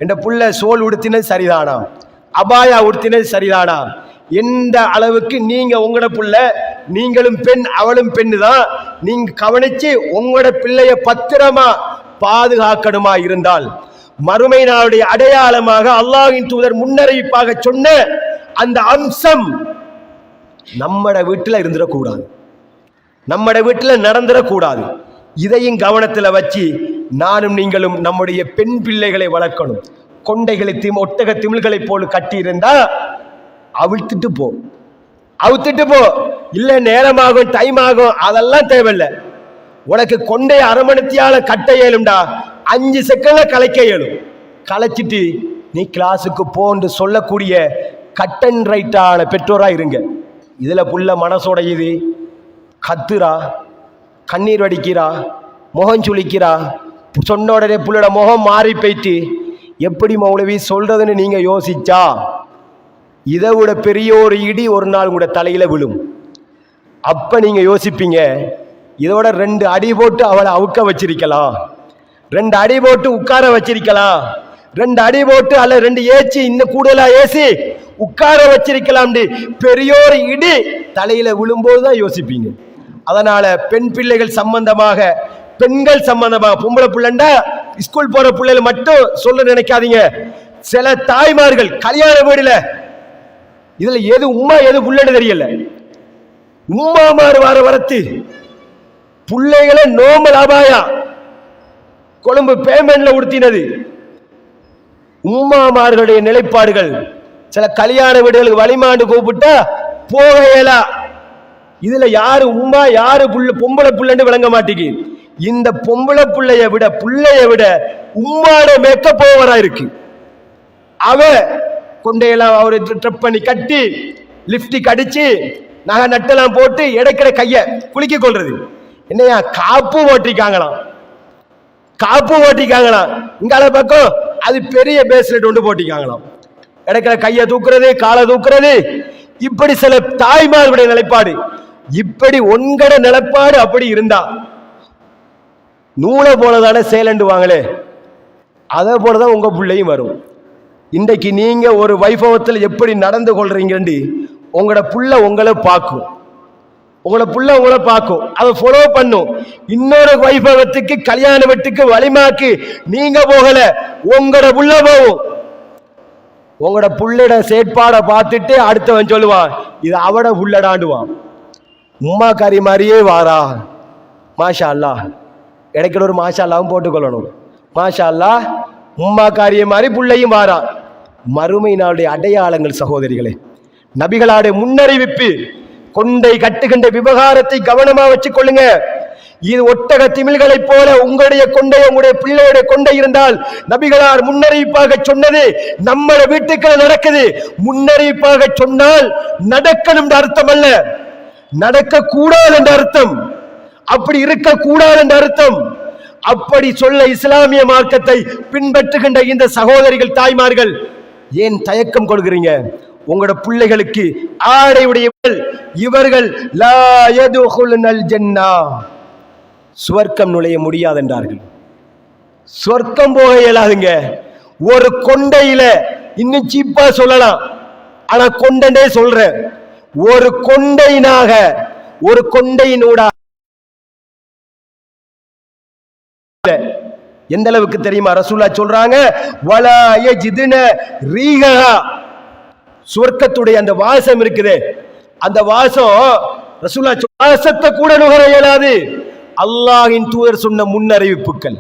என்ற புள்ள சோல் உடுத்தினது சரிதானா, அபாயா உடுத்தினது சரிதானா, எந்த அளவுக்கு நீங்க உங்களோட புள்ள, நீங்களும் பெண் அவளும் பெண்ணு தான், நீங்க கவனிச்சு உங்களோட பிள்ளைய பத்திரமா பாதுகாக்கணுமா இருந்தால் மறுமை நாளுடைய அடையாளமாக அல்லாஹ்வின் தூதர் முன்னறிவிப்பாக சொன்ன அந்த அம்சம் நம்மட வீட்டில் இருந்துடக்கூடாது, நம்மட வீட்டில் நடந்துடக்கூடாது. இதையும் கவனத்தில் வச்சு நானும் நீங்களும் நம்முடைய பெண் பிள்ளைகளை வளர்க்கணும். கொண்டைகளை ஒட்டக திமிழ்களை போல கட்டி இருந்தா அவிழ்த்துட்டு போ, அவுத்துட்டு போ, இல்ல நேரமாகும் டைம் ஆகும், அதெல்லாம் தேவையில்லை. உனக்கு கொண்டை அரமணத்தியால கட்ட இயலும்டா, 5 செகண்ட்ல கலைக்க இயலும். கலைச்சிட்டு நீ கிளாஸுக்கு போன்னு சொல்லக்கூடிய கட் அண்ட் ரைட்டான பெற்றோரா இருங்க. இதுல புள்ள மனசோடையுது, கத்துறா, கண்ணீர் வடிக்கிறா, முகம் சுளிக்கிறா, சொன்ன உடனே புள்ளோட முகம் மாறி போயிட்டு எப்படி மௌலவி சொல்றதுன்னு நீங்க யோசிச்சா இதை விட பெரிய ஒரு இடி ஒரு நாள் கூட தலையில விழும். அப்ப நீங்க யோசிப்பீங்க, இதோட 2 அடி போட்டு அவளை அவுக்க வச்சிருக்கலாம், 2 அடி போட்டு உட்கார வச்சிருக்கலாம், 2 அடி போட்டு அல்ல 2 ஏச்சி இன்னும் கூடுதலா ஏசி உட்கார வச்சிருக்கலாம். பெரியோர் இடி தலையில விழும்போதுதான் யோசிப்பீங்க. அதனால பெண் பிள்ளைகள் சம்பந்தமாக, பெண்கள் சம்பந்தமாக, பொம்பளை பிள்ளைண்டா ஸ்கூல் போற பிள்ளைகள் மட்டும் சொல்ல நினைக்காதீங்க. சில தாய்மார்கள் கல்யாண வீடுல இதுல எது உம்மா எது புள்ளன்னு தெரியல, உம்மாமாறு வார வரத்து பிள்ளைகளை நோமல் அபாயா கொழும்பு பேமெண்ட்ல உடுத்தினது. உம்மாமார்களுடைய நிலைப்பாடுகள் சில கல்யாண வீடுகளுக்கு வலிமாண்டு கூப்பிட்டா போகையலா. இதுல யாரு உம்மா யாரு புள்ள பொம்பளை புள்ளன்னு விளங்க மாட்டேங்குது. இந்த பொம்பளை புள்ளைய விட உம்மாட மேக்கப் ஓவரா இருக்கு. அவ கொண்டையெல்லாம் அவரு ட்ரெப் பண்ணி கட்டி லிப்டிக் அடிச்சு நகை நட்டெல்லாம் போட்டு இடைக்கிற கைய குளிக்க கொள்றது. என்னையா காப்பு ஓட்டிக்காங்களாம், காப்பு ஓட்டிக்காங்களாம். இங்கால பக்கம் அது பெரிய பேஸ்லெட் ஒன்று போட்டிக்காங்களாம். இடைக்கிற கைய தூக்குறது, காலை தூக்குறது. இப்படி சில தாய்மார்களுடைய நிலைப்பாடு. இப்படி உங்கட நிலைப்பாடு அப்படி இருந்தா நூலை போலதான சேலண்டுவாங்களே, அதே போலதான் உங்க பிள்ளையும் வரும். இன்றைக்கு நீங்க ஒரு வைபவத்தில் எப்படி நடந்து கொள்றீங்கன்னு உங்களோட புள்ள உங்களை பார்க்கும், உங்களோட புள்ள உங்களை பார்க்கும், அதை ஃபாலோ பண்ணும். இன்னொரு வைபவத்துக்கு கல்யாண வீட்டுக்கு வலிமாக்கு நீங்க போகல, உங்களோட புள்ள போகும். உங்களோட புள்ளட செயற்பாடை பார்த்துட்டு அடுத்தவன் சொல்லுவான் இது அவட புள்ளடாண்டுவான். உம்மா காரி மாதிரியே வாரா, மாஷா அல்லா, இடைக்கிற ஒரு மாஷா அல்லாவும் போட்டுக்கொள்ளணும். மாஷா அல்லா, உம்மா காரிய மாதிரி புள்ளையும் வாரா. மறுமை நாளுடைய அடையாளங்கள் சகோதரிகளே, நபிகளாடைய முன்னறிவிப்பு. கொண்டை கட்டுகின்ற விவகாரத்தை கவனமா வச்சுக் கொள்ளுங்க. இது ஒட்டக திமிழ்களை போல உங்களுடைய கொண்டை, உங்களுடைய பிள்ளையுடைய கொண்டை இருந்தால் நபிகளார் முன்னறிவிப்பாக சொன்னது நம்மள வீட்டுக்குள்ள நடக்குது. முன்னறிவிப்பாக சொன்னால் நடக்கணும் அர்த்தம் அல்ல, நடக்க கூடாது என்ற அர்த்தம், அப்படி இருக்க கூடாது என்ற அர்த்தம். அப்படி சொல்ல இஸ்லாமிய மார்க்கத்தை பின்பற்றுகின்ற இந்த சகோதரிகள் தாய்மார்கள் ஏன் தயக்கம் கொள்கிறீங்க? உங்களோட பிள்ளைகளுக்கு ஆடை உடையவர்கள் இவர்கள் லா யதுகுலுனல் ஜன்னா, சுவர்க்கம் நுழைய முடியாது என்றார்கள். சொர்க்கம் போக இயலாதுங்க. ஒரு கொண்டையில இன்னும் சீப்பா சொல்லலாம், ஆனா கொண்டனே சொல்றேன், ஒரு கொண்டையினாக, ஒரு கொண்டையினூடா எந்த அளவுக்கு தெரியுமா? ரசூலுல்லாஹ் சொல்றாங்க வலா யஜிதுன ரீஹா, சுவர்க்கத்துடைய அந்த வாசம் இருக்குது, அந்த வாசம் ரசூலுல்லாஹ் வாசத்தை கூட நுகர இயலாது. அல்லாஹ்வின் தூதர் சொன்ன முன்னறிவிப்புகள்.